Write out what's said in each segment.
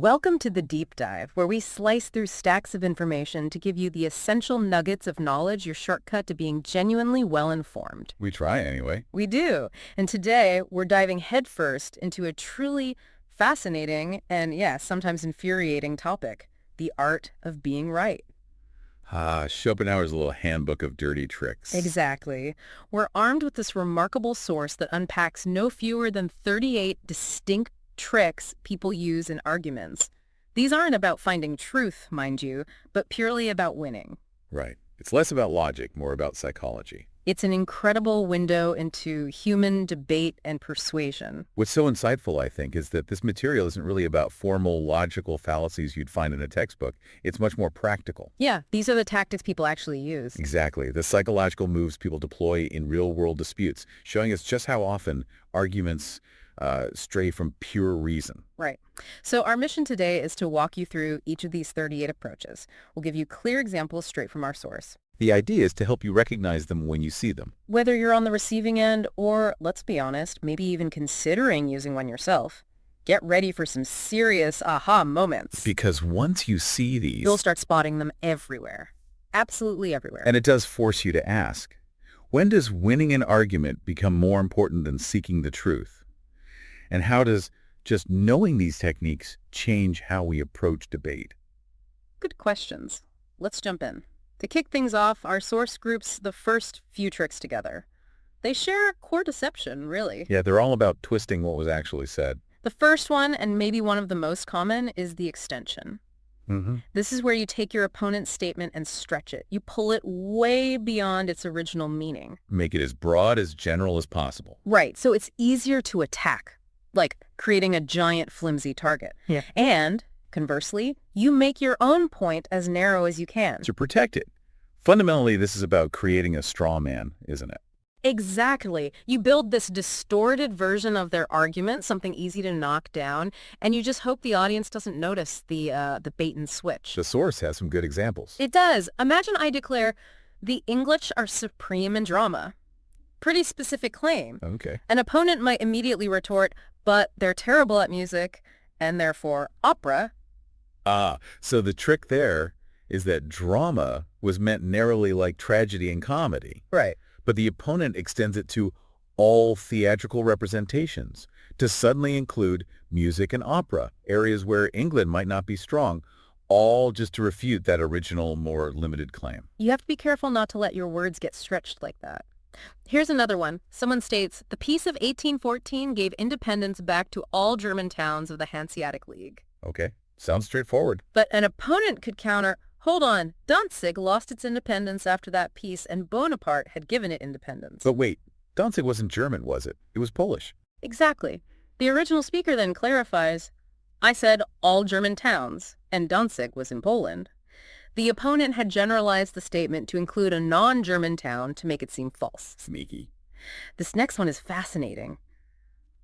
Welcome to the Deep Dive, where we slice through stacks of information to give you the essential nuggets of knowledge, your shortcut to being genuinely well-informed. We try anyway. We do. And today, we're diving headfirst into a truly fascinating and, sometimes infuriating topic, the art of being right. Schopenhauer's little handbook of dirty tricks. Exactly. We're armed with this remarkable source that unpacks no fewer than 38 distinct tricks people use in arguments. These aren't about finding truth, mind you, but purely about winning. Right. It's less about logic, more about psychology. It's an incredible window into human debate and persuasion. What's so insightful, I think, is that this material isn't really about formal logical fallacies you'd find in a textbook. It's much more practical. Yeah, these are the tactics people actually use. Exactly. The psychological moves people deploy in real-world disputes, showing us just how often arguments stray from pure reason. Right. So our mission today is to walk you through each of these 38 approaches. We'll give you clear examples straight from our source. The idea is to help you recognize them when you see them. Whether you're on the receiving end or, let's be honest, maybe even considering using one yourself, get ready for some serious aha moments. Because once you see these, you'll start spotting them everywhere. Absolutely everywhere. And it does force you to ask, when does winning an argument become more important than seeking the truth? And how does just knowing these techniques change how we approach debate? Good questions. Let's jump in. To kick things off, our source groups the first few tricks together. They share a core deception, really. Yeah, they're all about twisting what was actually said. The first one, and maybe one of the most common, is the extension. This is where you take your opponent's statement and stretch it. You pull it way beyond its original meaning. Make it as broad, as general as possible. Right, so it's easier to attack, like creating a giant flimsy target. Yeah. And, conversely, you make your own point as narrow as you can. To protect it. Fundamentally, this is about creating a straw man, isn't it? Exactly. You build this distorted version of their argument, something easy to knock down, and you just hope the audience doesn't notice the bait and switch. The source has some good examples. It does. Imagine I declare, the English are supreme in drama. Pretty specific claim. Okay. An opponent might immediately retort, but they're terrible at music, and therefore opera. So the trick there is that drama was meant narrowly like tragedy and comedy. Right. But the opponent extends it to all theatrical representations, to suddenly include music and opera, areas where England might not be strong, all just to refute that original, more limited claim. You have to be careful not to let your words get stretched like that. Here's another one. Someone states, the Peace of 1814 gave independence back to all German towns of the Hanseatic League. Okay, sounds straightforward. But an opponent could counter, hold on, Danzig lost its independence after that peace and Bonaparte had given it independence. But wait, Danzig wasn't German, was it? It was Polish. Exactly. The original speaker then clarifies, I said all German towns, and Danzig was in Poland. The opponent had generalized the statement to include a non-German town to make it seem false. Sneaky. This next one is fascinating.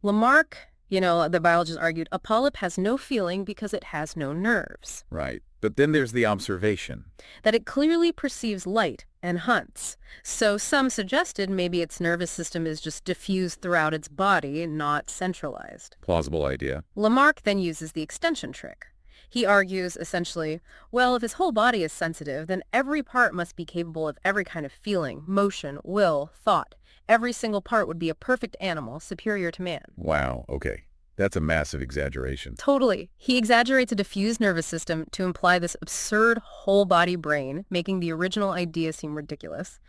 Lamarck, the biologist argued, a polyp has no feeling because it has no nerves. Right. But then there's the observation. That it clearly perceives light and hunts. So some suggested maybe its nervous system is just diffused throughout its body, not centralized. Plausible idea. Lamarck then uses the extension trick. He argues, essentially, well, if his whole body is sensitive, then every part must be capable of every kind of feeling, motion, will, thought. Every single part would be a perfect animal, superior to man. Wow, okay. That's a massive exaggeration. Totally. He exaggerates a diffused nervous system to imply this absurd whole-body brain, making the original idea seem ridiculous.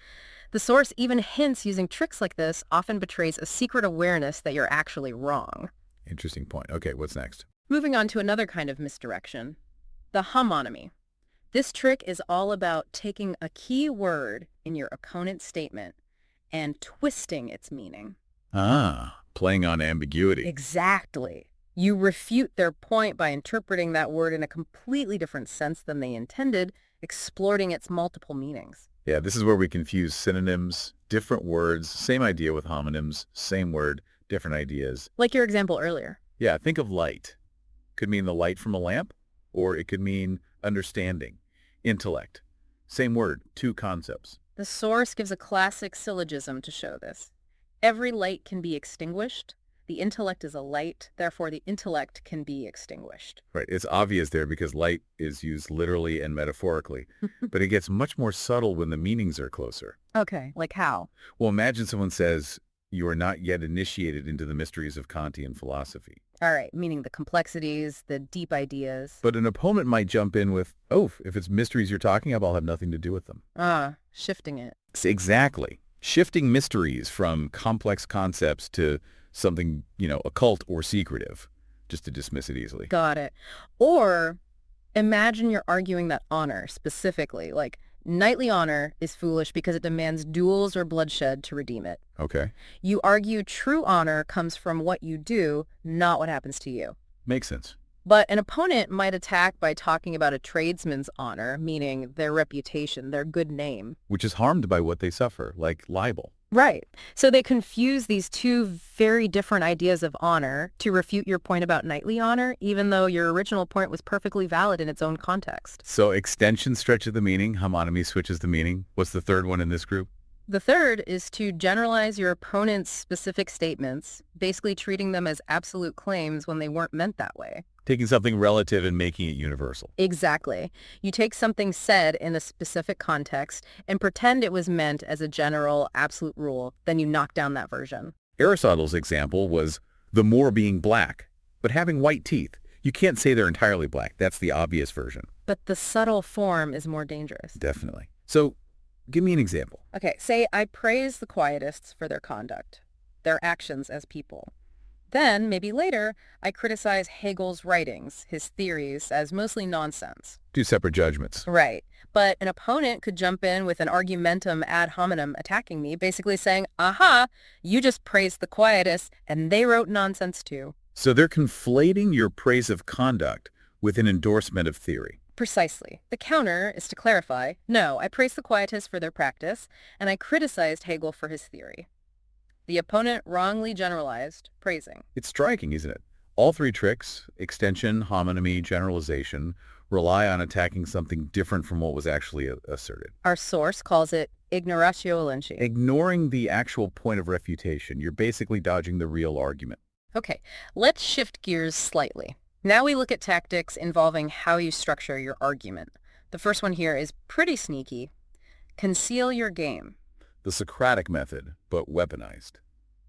The source even hints using tricks like this often betrays a secret awareness that you're actually wrong. Interesting point. Okay, what's next? Moving on to another kind of misdirection, the homonymy. This trick is all about taking a key word in your opponent's statement and twisting its meaning. Playing on ambiguity. Exactly. You refute their point by interpreting that word in a completely different sense than they intended, exploiting its multiple meanings. Yeah, this is where we confuse synonyms, different words, same idea with homonyms, same word, different ideas. Like your example earlier. Yeah, think of light. Could mean the light from a lamp, or it could mean understanding, intellect. Same word, two concepts. The source gives a classic syllogism to show this. Every light can be extinguished. The intellect is a light, therefore the intellect can be extinguished. Right. It's obvious there because light is used literally and metaphorically, but it gets much more subtle when the meanings are closer. Okay, like how? Well, imagine someone says, you are not yet initiated into the mysteries of Kantian philosophy. All right, meaning the complexities, the deep ideas. But an opponent might jump in with, oh, if it's mysteries you're talking about, I'll have nothing to do with them. Shifting it. Exactly. Shifting mysteries from complex concepts to something, occult or secretive, just to dismiss it easily. Got it. Or imagine you're arguing that honor specifically, like knightly honor is foolish because it demands duels or bloodshed to redeem it. Okay. You argue true honor comes from what you do, not what happens to you. Makes sense. But an opponent might attack by talking about a tradesman's honor, meaning their reputation, their good name. Which is harmed by what they suffer, like libel. Right. So they confuse these two very different ideas of honor to refute your point about knightly honor, even though your original point was perfectly valid in its own context. So extension stretches the meaning, homonymy switches the meaning. What's the third one in this group? The third is to generalize your opponent's specific statements, basically treating them as absolute claims when they weren't meant that way. Taking something relative and making it universal. Exactly. You take something said in a specific context and pretend it was meant as a general, absolute rule, then you knock down that version. Aristotle's example was the Moor being black, but having white teeth. You can't say they're entirely black. That's the obvious version. But the subtle form is more dangerous. Definitely. So, give me an example. Okay, say I praise the quietists for their conduct, their actions as people. Then, maybe later, I criticize Hegel's writings, his theories, as mostly nonsense. Two separate judgments. Right. But an opponent could jump in with an argumentum ad hominem attacking me, basically saying, aha, you just praised the quietists, and they wrote nonsense too. So they're conflating your praise of conduct with an endorsement of theory. Precisely. The counter is to clarify, no, I praised the quietists for their practice, and I criticized Hegel for his theory. The opponent wrongly generalized, praising. It's striking, isn't it? All three tricks, extension, homonymy, generalization, rely on attacking something different from what was actually asserted. Our source calls it ignoratio elenchi. Ignoring the actual point of refutation, you're basically dodging the real argument. Okay, let's shift gears slightly. Now we look at tactics involving how you structure your argument. The first one here is pretty sneaky. Conceal your game. The Socratic method, but weaponized.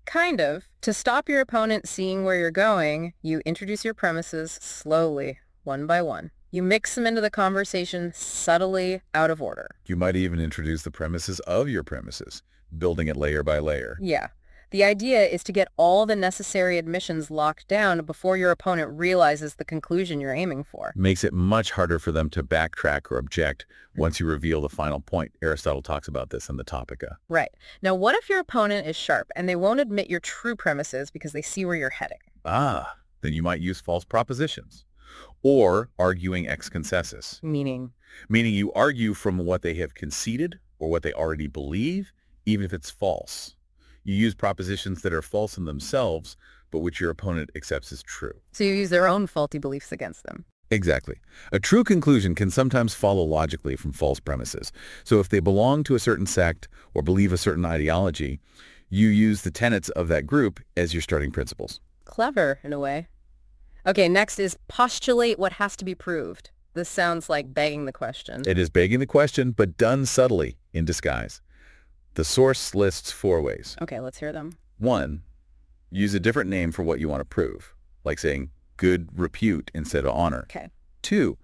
Kind of. To stop your opponent seeing where you're going, you introduce your premises slowly, one by one. You mix them into the conversation subtly, out of order. You might even introduce the premises of your premises, building it layer by layer. Yeah. The idea is to get all the necessary admissions locked down before your opponent realizes the conclusion you're aiming for. Makes it much harder for them to backtrack or object once you reveal the final point. Aristotle talks about this in the Topica. Right. Now, what if your opponent is sharp and they won't admit your true premises because they see where you're heading? Then you might use false propositions. Or arguing ex concessus. Meaning You argue from what they have conceded or what they already believe, even if it's false. You use propositions that are false in themselves, but which your opponent accepts as true. So you use their own faulty beliefs against them. Exactly. A true conclusion can sometimes follow logically from false premises. So if they belong to a certain sect or believe a certain ideology, you use the tenets of that group as your starting principles. Clever, in a way. Okay, next is postulate what has to be proved. This sounds like begging the question. It is begging the question, but done subtly, in disguise. The source lists 4 ways. Okay, let's hear them. 1, use a different name for what you want to prove, like saying good repute instead of honor. Okay. 2,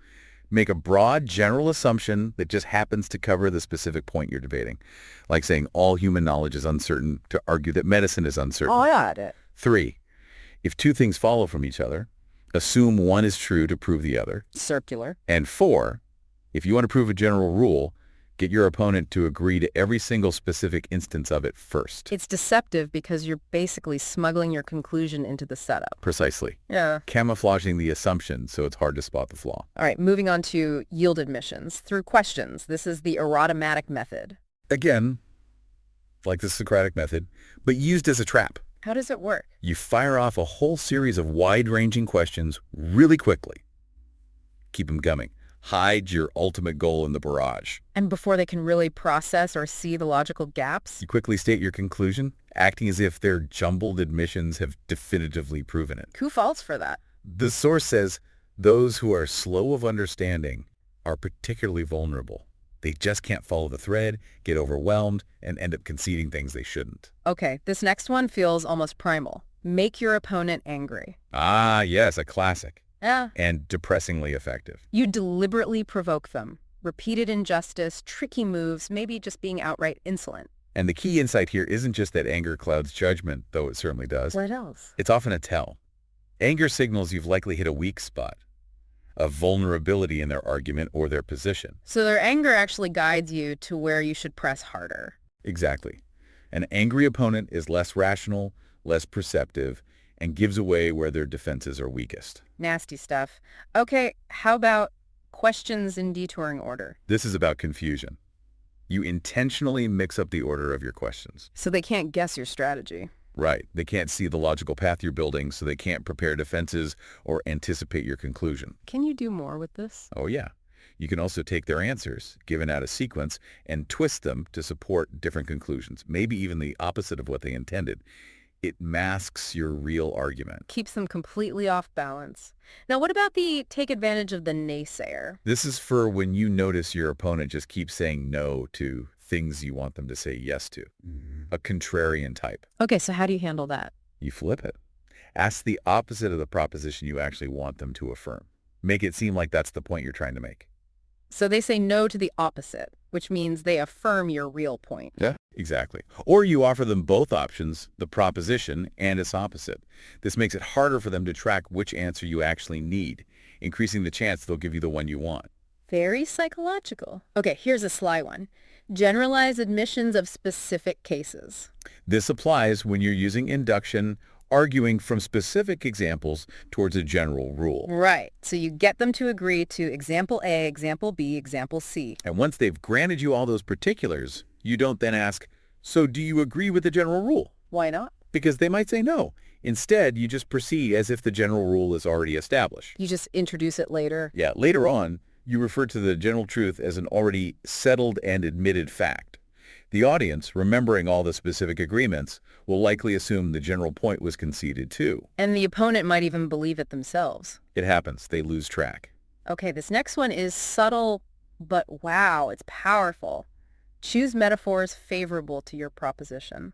make a broad general assumption that just happens to cover the specific point you're debating, like saying all human knowledge is uncertain to argue that medicine is uncertain. Oh, I got it. 3, if 2 things follow from each other, assume one is true to prove the other. Circular. And 4, if you want to prove a general rule, get your opponent to agree to every single specific instance of it first. It's deceptive because you're basically smuggling your conclusion into the setup. Precisely. Yeah. Camouflaging the assumption so it's hard to spot the flaw. All right, moving on to yield admissions through questions. This is the erotomatic method. Again, like the Socratic method, but used as a trap. How does it work? You fire off a whole series of wide-ranging questions really quickly. Keep them coming. hide your ultimate goal in the barrage. And before they can really process or see the logical gaps? You quickly state your conclusion, acting as if their jumbled admissions have definitively proven it. Who falls for that? The source says those who are slow of understanding are particularly vulnerable. They just can't follow the thread, get overwhelmed, and end up conceding things they shouldn't. Okay, this next one feels almost primal. Make your opponent angry. Ah, yes, a classic. Yeah. And depressingly effective. You deliberately provoke them. Repeated injustice, tricky moves, maybe just being outright insolent. And the key insight here isn't just that anger clouds judgment, though it certainly does. What else? It's often a tell. Anger signals you've likely hit a weak spot, a vulnerability in their argument or their position. So their anger actually guides you to where you should press harder. Exactly. An angry opponent is less rational, less perceptive, and gives away where their defenses are weakest. Nasty stuff. Okay, how about questions in detouring order? This is about confusion. You intentionally mix up the order of your questions. So they can't guess your strategy. Right. They can't see the logical path you're building, so they can't prepare defenses or anticipate your conclusion. Can you do more with this? Oh, yeah. You can also take their answers, given out a sequence, and twist them to support different conclusions, maybe even the opposite of what they intended. It masks your real argument. Keeps them completely off balance. Now, what about the take advantage of the naysayer? This is for when you notice your opponent just keeps saying no to things you want them to say yes to. A contrarian type. Okay, so how do you handle that? You flip it. Ask the opposite of the proposition you actually want them to affirm. Make it seem like that's the point you're trying to make. So they say no to the opposite, which means they affirm your real point. Yeah, exactly. Or you offer them both options, the proposition and its opposite. This makes it harder for them to track which answer you actually need, increasing the chance they'll give you the one you want. Very psychological. Okay, here's a sly one. Generalize admissions of specific cases. This applies when you're using induction, arguing from specific examples towards a general rule. Right. So you get them to agree to example A, example B, example C. And once they've granted you all those particulars, you don't then ask, so do you agree with the general rule? Why not? Because they might say no. Instead, you just proceed as if the general rule is already established. You just introduce it later. Yeah, later on, you refer to the general truth as an already settled and admitted fact. The audience, remembering all the specific agreements, will likely assume the general point was conceded too. And the opponent might even believe it themselves. It happens. They lose track. Okay, this next one is subtle, but wow, it's powerful. Choose metaphors favorable to your proposition.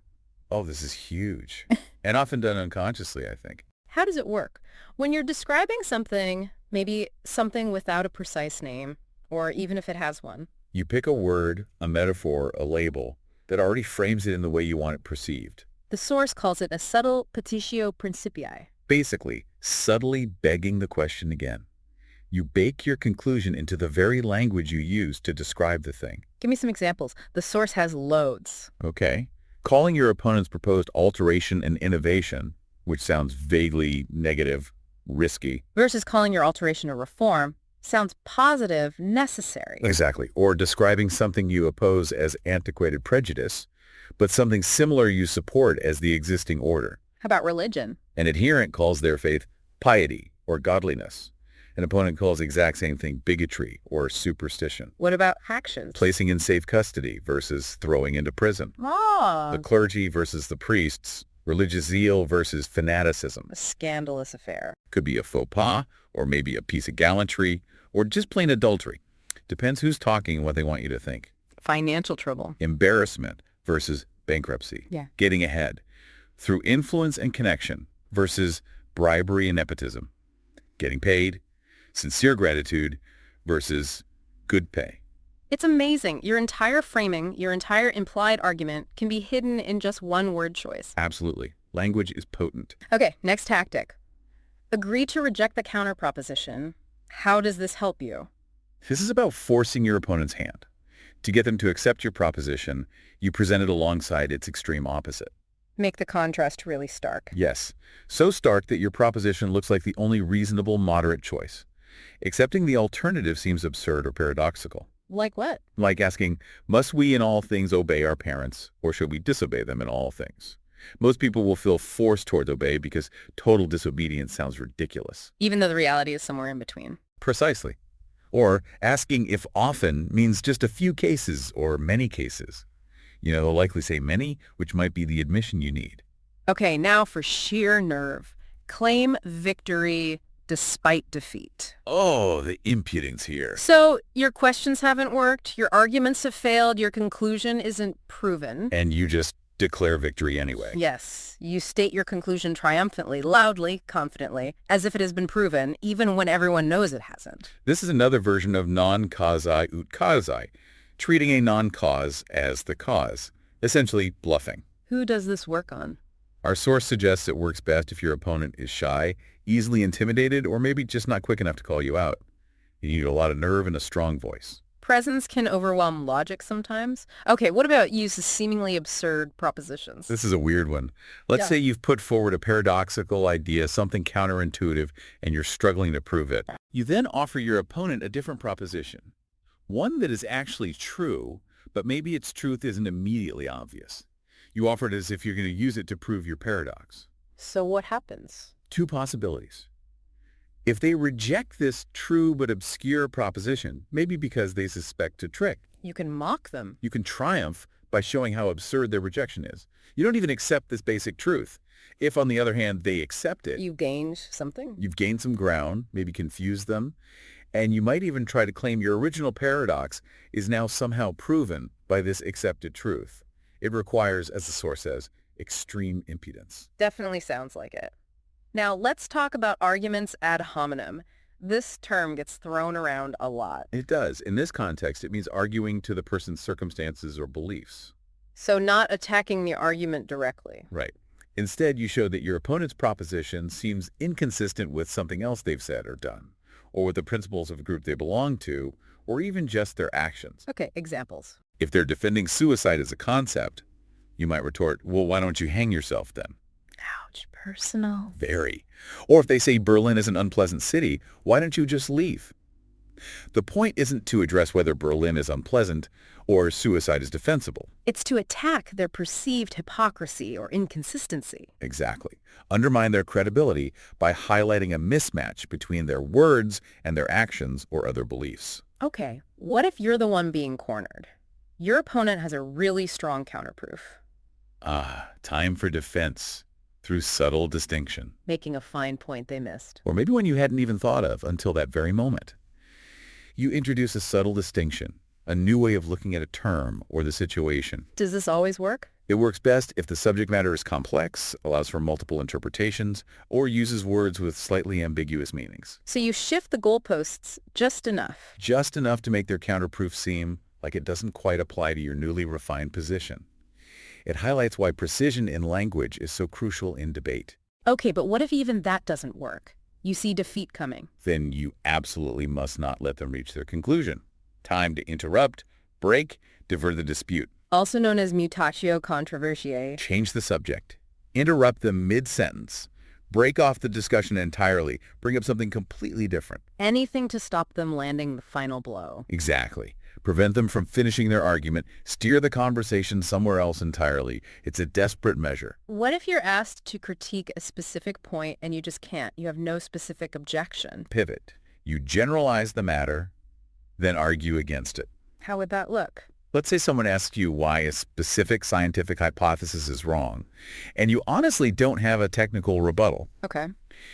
Oh, this is huge. And often done unconsciously, I think. How does it work? When you're describing something, maybe something without a precise name, or even if it has one, You pick a word, a metaphor, a label that already frames it in the way you want it perceived. the source calls it a subtle petitio principii. Basically, subtly begging the question again. You bake your conclusion into the very language you use to describe the thing. Give me some examples. The source has loads. Okay. Calling your opponent's proposed alteration an innovation, which sounds vaguely negative, risky. Versus calling your alteration a reform sounds positive, necessary. Exactly. Or describing something you oppose as antiquated prejudice, but something similar you support as the existing order. How about religion? An adherent calls their faith piety or godliness. An opponent calls the exact same thing bigotry or superstition. What about actions? Placing in safe custody versus throwing into prison. The clergy versus the priests. Religious zeal versus fanaticism. A scandalous affair. Could be a faux pas, or maybe a piece of gallantry, or just plain adultery. Depends who's talking and what they want you to think. Financial trouble. Embarrassment versus bankruptcy. Yeah. Getting ahead. Through influence and connection versus bribery and nepotism. Getting paid. Sincere gratitude versus good pay. It's amazing. Your entire framing, your entire implied argument can be hidden in just one word choice. Absolutely. Language is potent. Okay, next tactic. Agree to reject the counter proposition. How does this help you? This is about forcing your opponent's hand. To get them to accept your proposition, you present it alongside its extreme opposite. Make the contrast really stark. Yes, so stark that your proposition looks like the only reasonable moderate choice. Accepting the alternative seems absurd or paradoxical. Like what? Like asking, must we in all things obey our parents, or should we disobey them in all things? Most people will feel forced toward obey because total disobedience sounds ridiculous. Even though the reality is somewhere in between. Precisely. Or asking if often means just a few cases or many cases. They'll likely say many, which might be the admission you need. Okay, now for sheer nerve. Claim victory despite defeat. Oh, the impudence here. So your questions haven't worked, your arguments have failed, your conclusion isn't proven. And you just declare victory anyway. Yes, you state your conclusion triumphantly, loudly, confidently, as if it has been proven, even when everyone knows it hasn't. This is another version of non causae ut causae, treating a non-cause as the cause, essentially bluffing. Who does this work on? Our source suggests it works best if your opponent is shy, easily intimidated, or maybe just not quick enough to call you out. You need a lot of nerve and a strong voice. Presence can overwhelm logic sometimes. Okay, what about use of seemingly absurd propositions? This is a weird one. Let's say you've put forward a paradoxical idea, something counterintuitive, and you're struggling to prove it. You then offer your opponent a different proposition, one that is actually true, but maybe its truth isn't immediately obvious. You offer it as if you're going to use it to prove your paradox. So what happens? Two possibilities. If they reject this true but obscure proposition, maybe because they suspect a trick, You can mock them. you can triumph by showing how absurd their rejection is. You don't even accept this basic truth. If, on the other hand, they accept it, You gained something? you've gained some ground, maybe confused them, and you might even try to claim your original paradox is now somehow proven by this accepted truth. It requires, as the source says, extreme impudence. Definitely sounds like it. Now, let's talk about arguments ad hominem. This term gets thrown around a lot. It does. In this context, it means arguing to the person's circumstances or beliefs. So not attacking the argument directly. Right. Instead, you show that your opponent's proposition seems inconsistent with something else they've said or done, or with the principles of a group they belong to, or even just their actions. Okay, examples. If they're defending suicide as a concept, you might retort, well, why don't you hang yourself then? Ouch, personal. Very. Or if they say Berlin is an unpleasant city, why don't you just leave? The point isn't to address whether Berlin is unpleasant or suicide is defensible. It's to attack their perceived hypocrisy or inconsistency. Exactly. Undermine their credibility by highlighting a mismatch between their words and their actions or other beliefs. Okay, what if you're the one being cornered? Your opponent has a really strong counterproof, Time for defense through subtle distinction. making a fine point they missed. Or maybe one you hadn't even thought of until that very moment. You introduce a subtle distinction, a new way of looking at a term or the situation. Does this always work? It works best if the subject matter is complex, allows for multiple interpretations, or uses words with slightly ambiguous meanings. So you shift the goalposts just enough. Just enough to make their counterproof seem like it doesn't quite apply to your newly refined position. It highlights why precision in language is so crucial in debate. Okay, but what if even that doesn't work? You see defeat coming. Then you absolutely must not let them reach their conclusion. Time to interrupt, break, divert the dispute. Also known as mutatio controversiae. Change the subject. Interrupt them mid-sentence. Break off the discussion entirely. Bring up something completely different. Anything to stop them landing the final blow. Exactly. Prevent them from finishing their argument. Steer the conversation somewhere else entirely. It's a desperate measure. What if you're asked to critique a specific point and you just can't? You have no specific objection. Pivot. You generalize the matter, then argue against it. How would that look? Let's say someone asks you why a specific scientific hypothesis is wrong, and you honestly don't have a technical rebuttal. Okay.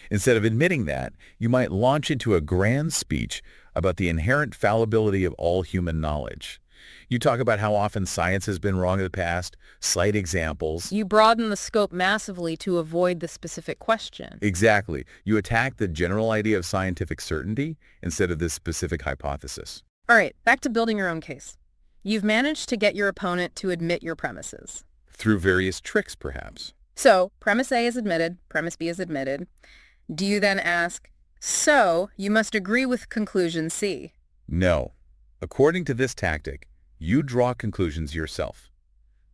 Instead of admitting that, you might launch into a grand speech about the inherent fallibility of all human knowledge. You talk about how often science has been wrong in the past, cite examples. You broaden the scope massively to avoid the specific question. Exactly. You attack the general idea of scientific certainty instead of this specific hypothesis. All right, back to building your own case. You've managed to get your opponent to admit your premises. Through various tricks, perhaps. So, premise A is admitted, premise B is admitted. Do you then ask, so you must agree with conclusion C? No. According to this tactic, you draw conclusions yourself.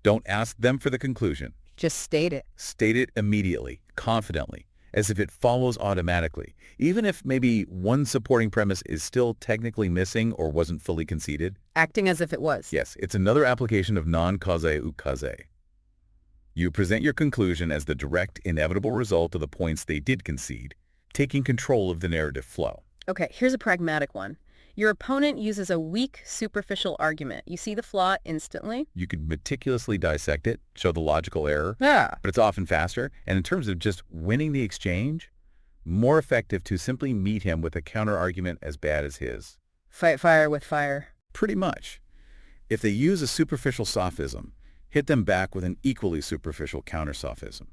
Don't ask them for the conclusion. Just state it. State it immediately, confidently, as if it follows automatically, even if maybe one supporting premise is still technically missing or wasn't fully conceded. Acting as if it was. Yes, it's another application of non causae ut causae. You present your conclusion as the direct, inevitable result of the points they did concede, taking control of the narrative flow. Okay, here's a pragmatic one. Your opponent uses a weak, superficial argument. You see the flaw instantly. You could meticulously dissect it, show the logical error, Yeah. but it's often faster. And in terms of just winning the exchange, more effective to simply meet him with a counter-argument as bad as his. Fight fire with fire. Pretty much. If they use a superficial sophism, hit them back with an equally superficial counter-sophism.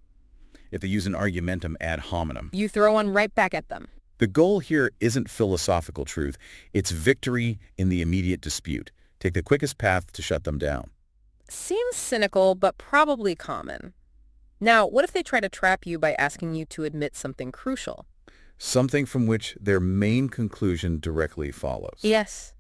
If they use an argumentum ad hominem, You throw one right back at them. the goal here isn't philosophical truth, it's victory in the immediate dispute. Take the quickest path to shut them down. Seems cynical, but probably common. Now, what if they try to trap you by asking you to admit something crucial? Something from which their main conclusion directly follows. Yes.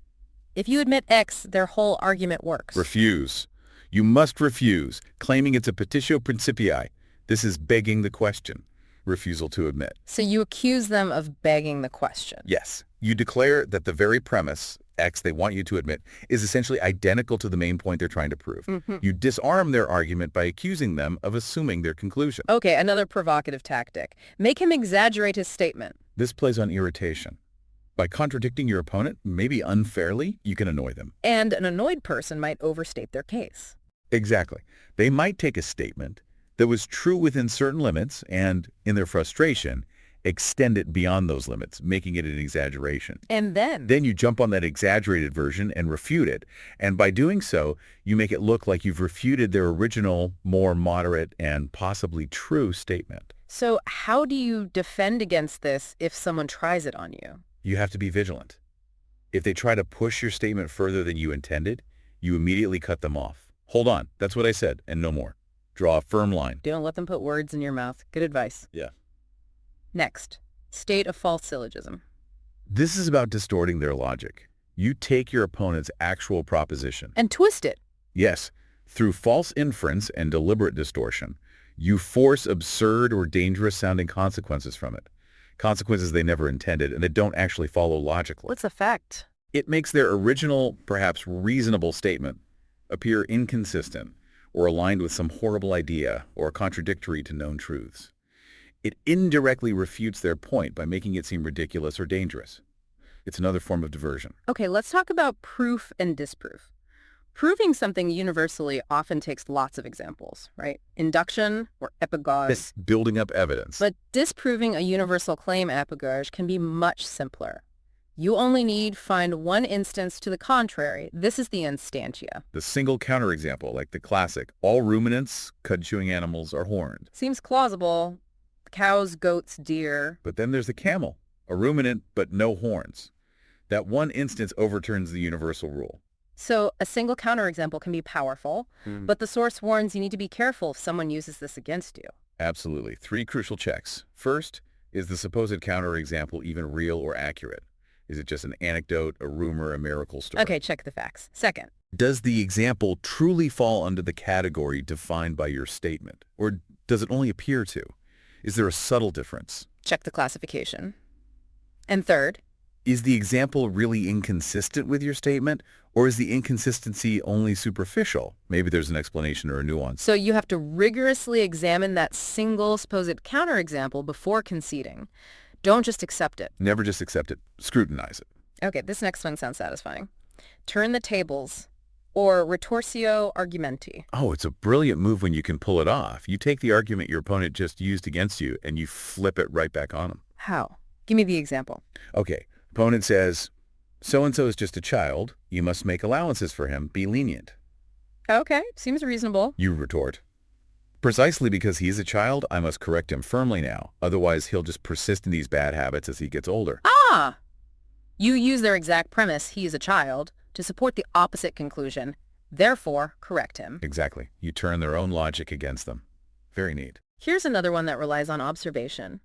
If you admit X, their whole argument works. Refuse. You must refuse, claiming it's a petitio principii. This is begging the question. Refusal to admit. So you accuse them of begging the question. Yes. You declare that the very premise, X, they want you to admit, is essentially identical to the main point they're trying to prove. You disarm their argument by accusing them of assuming their conclusion. Okay, another provocative tactic. Make him exaggerate his statement. This plays on irritation. By contradicting your opponent, maybe unfairly, you can annoy them. And an annoyed person might overstate their case. Exactly. They might take a statement that was true within certain limits and, in their frustration, extend it beyond those limits, making it an exaggeration. And then? Then you jump on that exaggerated version and refute it. And by doing so, you make it look like you've refuted their original, more moderate and possibly true statement. So how do you defend against this if someone tries it on you? You have to be vigilant. If they try to push your statement further than you intended, you immediately cut them off. Hold on, that's what I said, and no more. Draw a firm line. Don't let them put words in your mouth. Good advice. Yeah. Next, state a false syllogism. This is about distorting their logic. You take your opponent's actual proposition. And twist it. Yes, through false inference and deliberate distortion, you force absurd or dangerous-sounding consequences from it. Consequences they never intended and that don't actually follow logically. What's the fact? It makes their original, perhaps reasonable statement appear inconsistent or aligned with some horrible idea or contradictory to known truths. It indirectly refutes their point by making it seem ridiculous or dangerous. It's another form of diversion. Okay, let's talk about proof and disproof. Proving something universally often takes lots of examples, right? Induction or epigage. This building up evidence. But disproving a universal claim epigage can be much simpler. You only need find one instance to the contrary. This is the instantia. The single counterexample, like the classic, all ruminants, cud-chewing animals, are horned. Seems plausible. Cows, goats, deer. But then there's the camel, a ruminant but no horns. That one instance overturns the universal rule. So a single counterexample can be powerful, but the source warns you need to be careful if someone uses this against you. Absolutely. 3 crucial checks. First, is the supposed counterexample even real or accurate? Is it just an anecdote, a rumor, a miracle story? Okay, check the facts. Second, Does the example truly fall under the category defined by your statement? Or does it only appear to? Is there a subtle difference? check the classification. And third, Is the example really inconsistent with your statement? Or is the inconsistency only superficial? Maybe there's an explanation or a nuance. so you have to rigorously examine that single supposed counterexample before conceding. Don't just accept it. Never just accept it. Scrutinize it. Okay, this next one sounds satisfying. Turn the tables, or retorsio argumenti. Oh, it's a brilliant move when you can pull it off. You take the argument your opponent just used against you and you flip it right back on them. How? Give me the example. Okay, opponent says, so-and-so is just a child. You must make allowances for him. Be lenient. Okay, seems reasonable. You retort, precisely because he is a child, I must correct him firmly now. Otherwise, he'll just persist in these bad habits as he gets older. Ah! You use their exact premise, he is a child, to support the opposite conclusion. Therefore, correct him. Exactly. You turn their own logic against them. Very neat. Here's another one that relies on observation.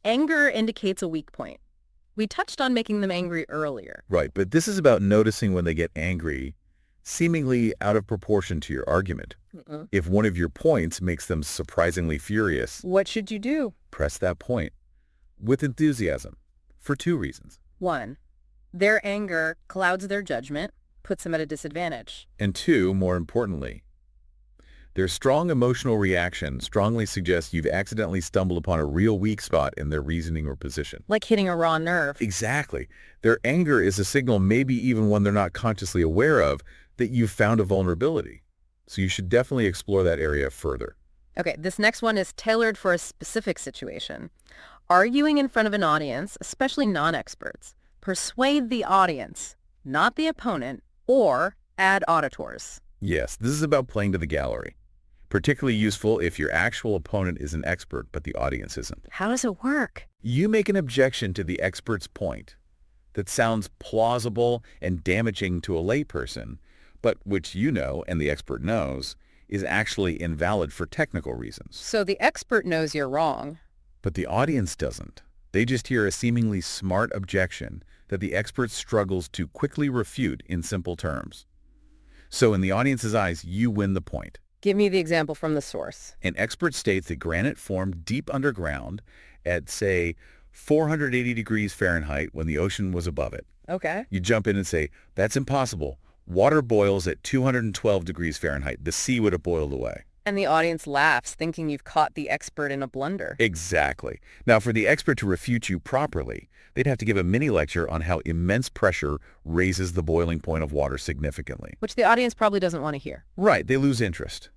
Anger indicates a weak point. We touched on making them angry earlier. Right, but this is about noticing when they get angry, seemingly out of proportion to your argument. If one of your points makes them surprisingly furious, What should you do? press that point with enthusiasm for 2 reasons. 1. Their anger clouds their judgment, puts them at a disadvantage. And 2, more importantly, Their strong emotional reaction strongly suggests you've accidentally stumbled upon a real weak spot in their reasoning or position. Like hitting a raw nerve. Exactly. Their anger is a signal, maybe even one they're not consciously aware of, that you've found a vulnerability. So you should definitely explore that area further. Okay, this next one is tailored for a specific situation. Arguing in front of an audience, especially non-experts. Persuade the audience, not the opponent, or add auditors. Yes, this is about playing to the gallery. Particularly useful if your actual opponent is an expert, but the audience isn't. How does it work? You make an objection to the expert's point that sounds plausible and damaging to a layperson, but which you know and the expert knows is actually invalid for technical reasons. So the expert knows you're wrong. But the audience doesn't. They just hear a seemingly smart objection that the expert struggles to quickly refute in simple terms. So in the audience's eyes, you win the point. Give me the example from the source. An expert states that granite formed deep underground at, say, 480 degrees Fahrenheit when the ocean was above it. Okay. You jump in and say, that's impossible. Water boils at 212 degrees Fahrenheit. The sea would have boiled away. And the audience laughs, thinking you've caught the expert in a blunder. Exactly. Now, for the expert to refute you properly, they'd have to give a mini lecture on how immense pressure raises the boiling point of water significantly. Which the audience probably doesn't want to hear. Right, they lose interest.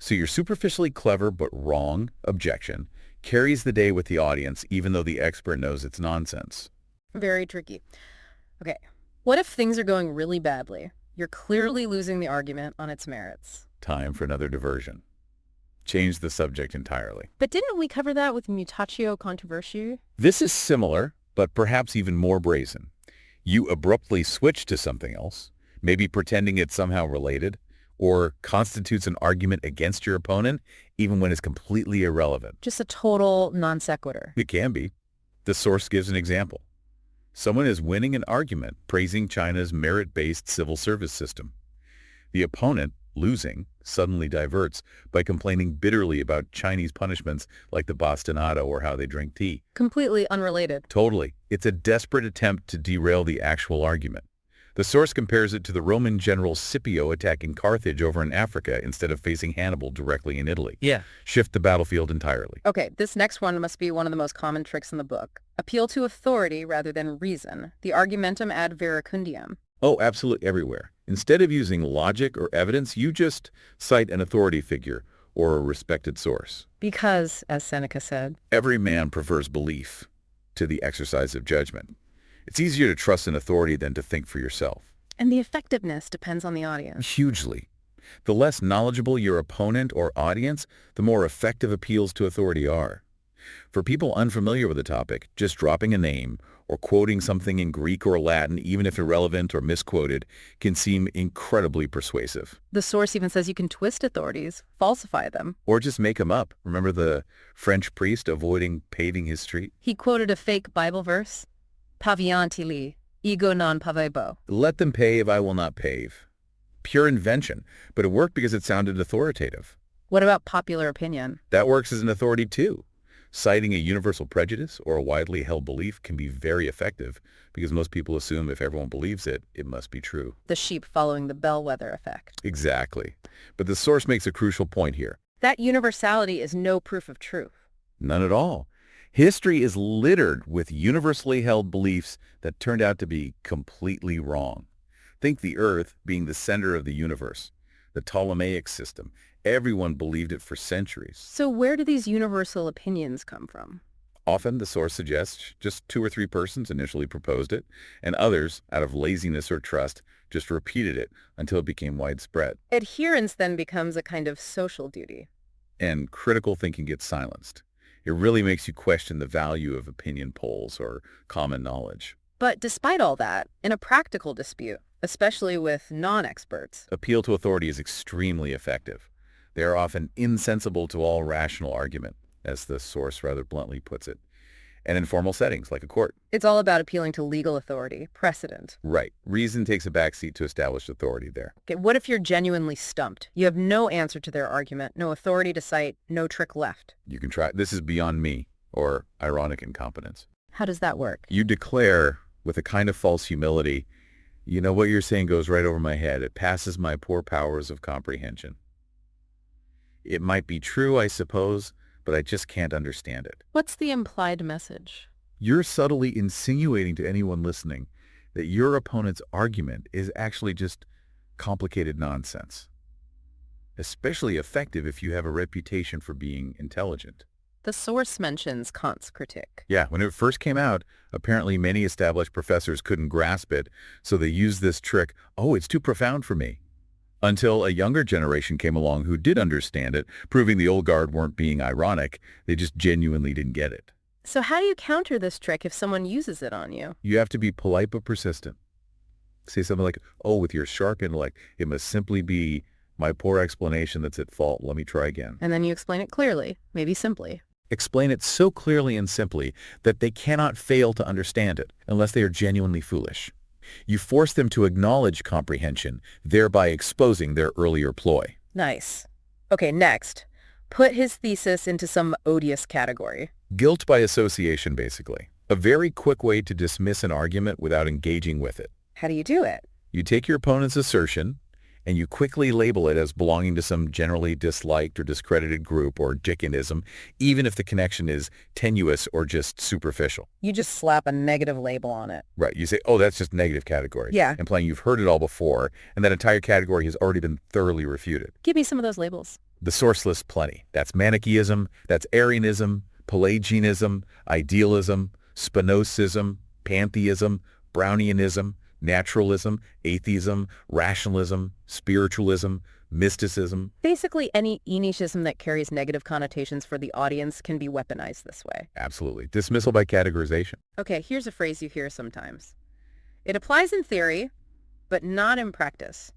So your superficially clever but wrong objection carries the day with the audience, even though the expert knows it's nonsense. Very tricky. Okay, what if things are going really badly? You're clearly losing the argument on its merits. Time for another diversion. Change the subject entirely. But didn't we cover that with mutatio controversiae? This is similar, but perhaps even more brazen. You abruptly switch to something else, maybe pretending it's somehow related, or constitutes an argument against your opponent, even when it's completely irrelevant. Just a total non sequitur. It can be. The source gives an example. Someone is winning an argument praising China's merit-based civil service system. The opponent, losing, suddenly diverts by complaining bitterly about Chinese punishments like the bastonado or how they drink tea. Completely unrelated. Totally. It's a desperate attempt to derail the actual argument. The source compares it to the Roman general Scipio attacking Carthage over in Africa instead of facing Hannibal directly in Italy. Yeah. Shift the battlefield entirely. Okay, this next one must be one of the most common tricks in the book. Appeal to authority rather than reason. The argumentum ad verecundiam. Oh, absolutely everywhere. Instead of using logic or evidence, you just cite an authority figure or a respected source. Because, as Seneca said, every man prefers belief to the exercise of judgment. It's easier to trust an authority than to think for yourself. And the effectiveness depends on the audience. Hugely. The less knowledgeable your opponent or audience, the more effective appeals to authority are. For people unfamiliar with the topic, just dropping a name or quoting something in Greek or Latin, even if irrelevant or misquoted, can seem incredibly persuasive. The source even says you can twist authorities, falsify them. Or just make them up. Remember the French priest avoiding paving his street? He quoted a fake Bible verse. Pavianti li, ego non pavebo. Let them pave, I will not pave. Pure invention, but it worked because it sounded authoritative. What about popular opinion? That works as an authority too. Citing a universal prejudice or a widely held belief can be very effective because most people assume if everyone believes it, it must be true. The sheep following the bellwether effect. Exactly. But the source makes a crucial point here. That universality is no proof of truth. None at all. History is littered with universally held beliefs that turned out to be completely wrong. Think the Earth being the center of the universe, the Ptolemaic system. Everyone believed it for centuries. So where do these universal opinions come from? Often the source suggests just 2 or 3 persons initially proposed it, and others, out of laziness or trust, just repeated it until it became widespread. Adherence then becomes a kind of social duty. And critical thinking gets silenced. It really makes you question the value of opinion polls or common knowledge. But despite all that, in a practical dispute, especially with non-experts, appeal to authority is extremely effective. They are often insensible to all rational argument, as the source rather bluntly puts it, and in formal settings like a court. It's all about appealing to legal authority, precedent. Right. Reason takes a backseat to established authority there. Okay, what if you're genuinely stumped? You have no answer to their argument, no authority to cite, no trick left. You can try. This is beyond me, or ironic incompetence. How does that work? You declare, with a kind of false humility, you know, what you're saying goes right over my head. It passes my poor powers of comprehension. It might be true, I suppose, but I just can't understand it. What's the implied message? You're subtly insinuating to anyone listening that your opponent's argument is actually just complicated nonsense. Especially effective if you have a reputation for being intelligent. The source mentions Kant's critique. Yeah, when it first came out, apparently many established professors couldn't grasp it, so they used this trick, oh, it's too profound for me. Until a younger generation came along who did understand it, proving the old guard weren't being ironic, they just genuinely didn't get it. So how do you counter this trick if someone uses it on you? You have to be polite but persistent. Say something like, oh, with your sharp intellect, it must simply be my poor explanation that's at fault. Let me try again. And then you explain it clearly, maybe simply. Explain it so clearly and simply that they cannot fail to understand it unless they are genuinely foolish. You force them to acknowledge comprehension, thereby exposing their earlier ploy. Nice. Okay, next. Put his thesis into some odious category. Guilt by association, basically. A very quick way to dismiss an argument without engaging with it. How do you do it? You take your opponent's assertion and you quickly label it as belonging to some generally disliked or discredited group or Dickensianism, even if the connection is tenuous or just superficial. You just slap a negative label on it. Right. You say, oh, that's just negative category. Yeah. Implying you've heard it all before, and that entire category has already been thoroughly refuted. Give me some of those labels. The source lists plenty. That's Manichaeism, that's Arianism, Pelagianism, Idealism, Spinozism, Pantheism, Brownianism, Naturalism, Atheism, Rationalism, Spiritualism, Mysticism. Basically, any Enishism that carries negative connotations for the audience can be weaponized this way. Absolutely. Dismissal by categorization. Okay, here's a phrase you hear sometimes. It applies in theory, but not in practice.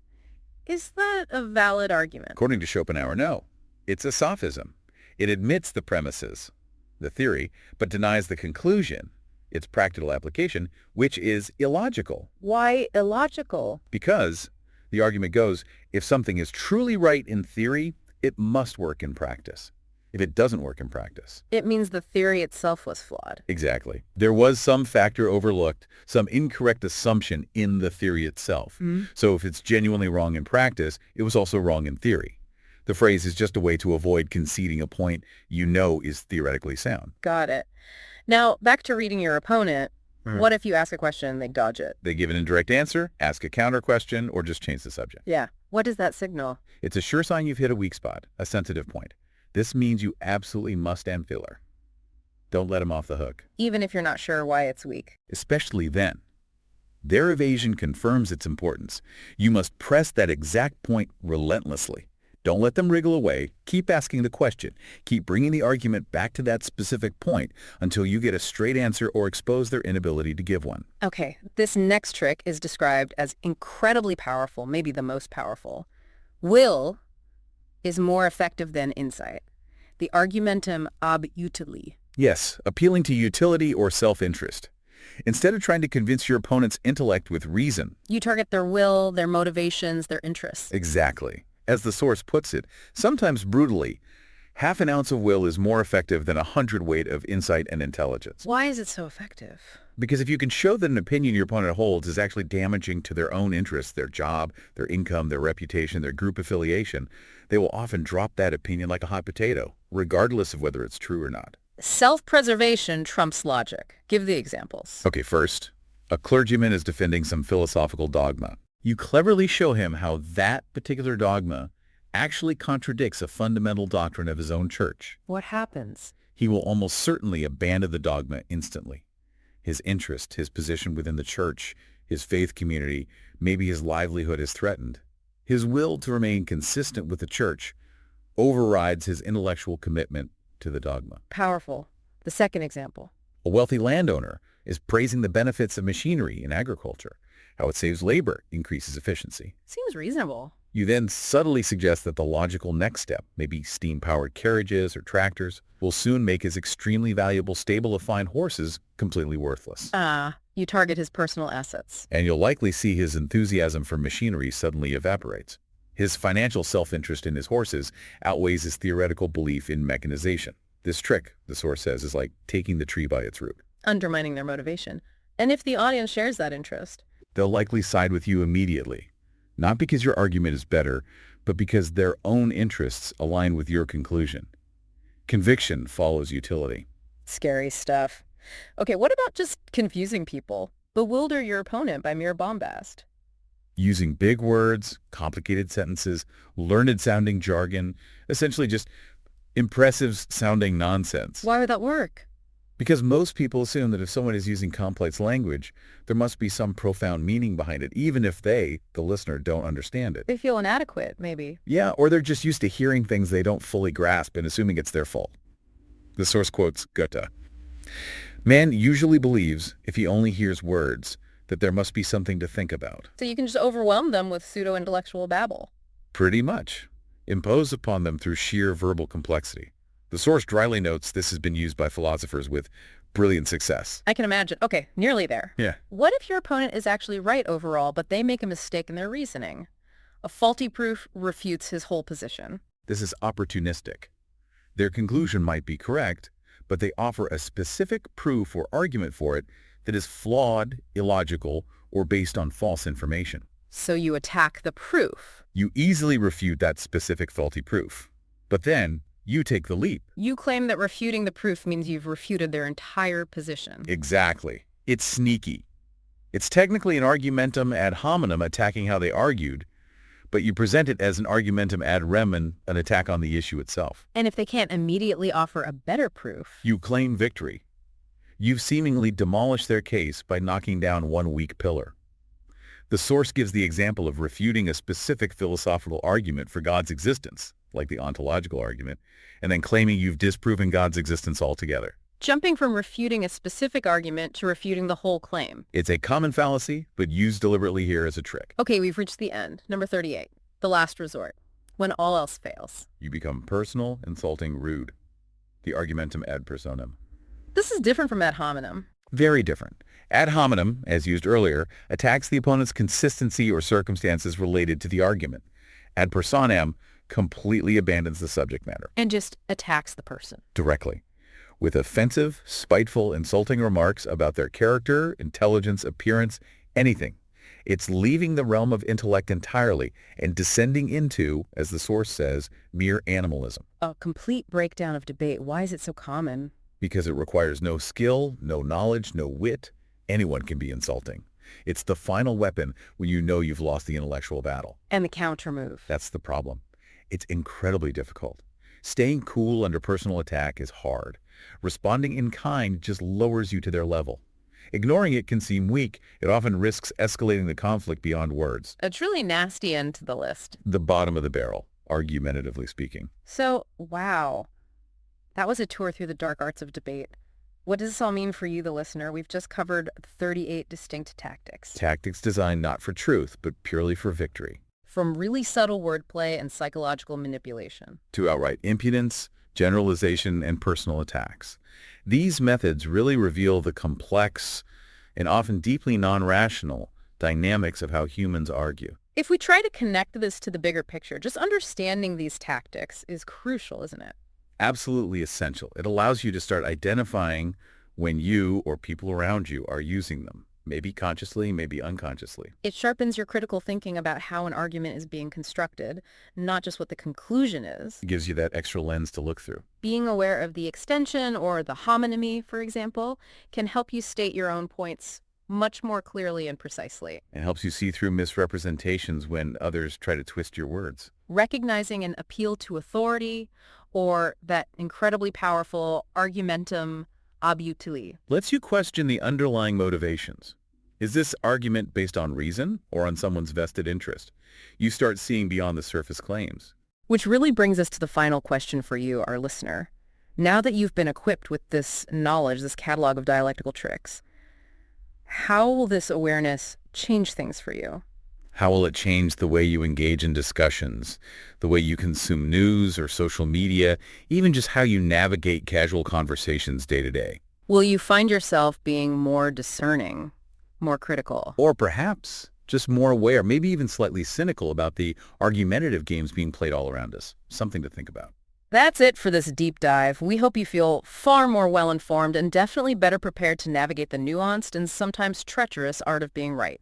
Is that a valid argument? According to Schopenhauer, no. It's a sophism. It admits the premises, the theory, but denies the conclusion, its practical application, which is illogical. Why illogical? Because, the argument goes, if something is truly right in theory, it must work in practice. If it doesn't work in practice. It means the theory itself was flawed. Exactly. There was some factor overlooked, some incorrect assumption in the theory itself. So if it's genuinely wrong in practice, it was also wrong in theory. The phrase is just a way to avoid conceding a point you know is theoretically sound. Got it. Now, back to reading your opponent. What if you ask a question and they dodge it? They give an indirect answer, ask a counter question, or just change the subject. Yeah. What does that signal? It's a sure sign you've hit a weak spot, a sensitive point. This means you absolutely must end filler. Don't let them off the hook. Even if you're not sure why it's weak. Especially then. Their evasion confirms its importance. You must press that exact point relentlessly. Don't let them wriggle away. Keep asking the question. Keep bringing the argument back to that specific point until you get a straight answer or expose their inability to give one. Okay, this next trick is described as incredibly powerful, maybe the most powerful. Will is more effective than insight. The argumentum ab utile. Yes, appealing to utility or self-interest. Instead of trying to convince your opponent's intellect with reason. You target their will, their motivations, their interests. Exactly. As the source puts it, sometimes brutally, half an ounce of will is more effective than 100 weight of insight and intelligence. Why is it so effective? Because if you can show that an opinion your opponent holds is actually damaging to their own interests, their job, their income, their reputation, their group affiliation, they will often drop that opinion like a hot potato, regardless of whether it's true or not. Self-preservation trumps logic. Give the examples. Okay, first, a clergyman is defending some philosophical dogma. You cleverly show him how that particular dogma actually contradicts a fundamental doctrine of his own church. What happens? He will almost certainly abandon the dogma instantly. His interest, his position within the church, his faith community, maybe his livelihood is threatened. His will to remain consistent with the church overrides his intellectual commitment to the dogma. Powerful. The second example. A wealthy landowner is praising the benefits of machinery in agriculture, how it saves labor, increases efficiency. Seems reasonable. You then subtly suggest that the logical next step, maybe steam-powered carriages or tractors, will soon make his extremely valuable stable of fine horses completely worthless. You target his personal assets. And you'll likely see his enthusiasm for machinery suddenly evaporates. His financial self-interest in his horses outweighs his theoretical belief in mechanization. This trick, the source says, is like taking the tree by its root. Undermining their motivation. And if the audience shares that interest? They'll likely side with you immediately. Not because your argument is better, but because their own interests align with your conclusion. Conviction follows utility. Scary stuff. Okay, what about just confusing people? Bewilder your opponent by mere bombast. Using big words, complicated sentences, learned-sounding jargon, essentially just impressive-sounding nonsense. Why would that work? Because most people assume that if someone is using complex language, there must be some profound meaning behind it, even if they, the listener, don't understand it. They feel inadequate, maybe. Yeah, or they're just used to hearing things they don't fully grasp and assuming it's their fault. The source quotes Goethe. Man usually believes, if he only hears words, that there must be something to think about. So you can just overwhelm them with pseudo-intellectual babble. Pretty much. Impose upon them through sheer verbal complexity. The source dryly notes this has been used by philosophers with brilliant success. I can imagine. Okay, nearly there. Yeah. What if your opponent is actually right overall, but they make a mistake in their reasoning? A faulty proof refutes his whole position. This is opportunistic. Their conclusion might be correct, but they offer a specific proof or argument for it that is flawed, illogical, or based on false information. So you attack the proof. You easily refute that specific faulty proof. But then, you take the leap. You claim that refuting the proof means you've refuted their entire position. Exactly. It's sneaky. It's technically an argumentum ad hominem attacking how they argued, but you present it as an argumentum ad rem, an attack on the issue itself. And if they can't immediately offer a better proof, You claim victory. You've seemingly demolished their case by knocking down one weak pillar. The source gives the example of refuting a specific philosophical argument for God's existence, like the ontological argument, and then claiming you've disproven God's existence altogether. jumping from refuting a specific argument to refuting the whole claim. It's a common fallacy, but used deliberately here as a trick. Okay, we've reached the end. Number 38, the last resort, when all else fails. You become personal, insulting, rude. The argumentum ad personam. This is different from ad hominem. Very different. Ad hominem, as used earlier, attacks the opponent's consistency or circumstances related to the argument. Ad personam completely abandons the subject matter. And just attacks the person. Directly. With offensive, spiteful, insulting remarks about their character, intelligence, appearance, anything. It's leaving the realm of intellect entirely and descending into, as the source says, mere animalism. A complete breakdown of debate. Why is it so common? Because it requires no skill, no knowledge, no wit. Anyone can be insulting. It's the final weapon when you know you've lost the intellectual battle. And the counter move. That's the problem. It's incredibly difficult. Staying cool under personal attack is hard. Responding in kind just lowers you to their level. Ignoring it can seem weak. It often risks escalating the conflict beyond words. A truly nasty end to the list. The bottom of the barrel, argumentatively speaking. So, wow. That was a tour through the dark arts of debate. What does this all mean for you, the listener? We've just covered 38 distinct tactics. Tactics designed not for truth, but purely for victory. From really subtle wordplay and psychological manipulation. To outright impudence, generalization, and personal attacks. These methods really reveal the complex and often deeply non-rational dynamics of how humans argue. If we try to connect this to the bigger picture, just understanding these tactics is crucial, isn't it? Absolutely essential. It allows you to start identifying when you or people around you are using them, maybe consciously, maybe unconsciously. It sharpens your critical thinking about how an argument is being constructed, not just what the conclusion is. It gives you that extra lens to look through. Being aware of the extension or the homonymy, for example, can help you state your own points much more clearly and precisely. It helps you see through misrepresentations when others try to twist your words. Recognizing an appeal to authority or that incredibly powerful argumentum ab utile. Lets you question the underlying motivations. Is this argument based on reason or on someone's vested interest? You start seeing beyond the surface claims. Which really brings us to the final question for you, our listener. Now that you've been equipped with this knowledge, this catalog of dialectical tricks, how will this awareness change things for you? How will it change the way you engage in discussions, the way you consume news or social media, even just how you navigate casual conversations day to day? Will you find yourself being more discerning, more critical? Or perhaps just more aware, maybe even slightly cynical about the argumentative games being played all around us. Something to think about. That's it for this deep dive. We hope you feel far more well-informed and definitely better prepared to navigate the nuanced and sometimes treacherous art of being right.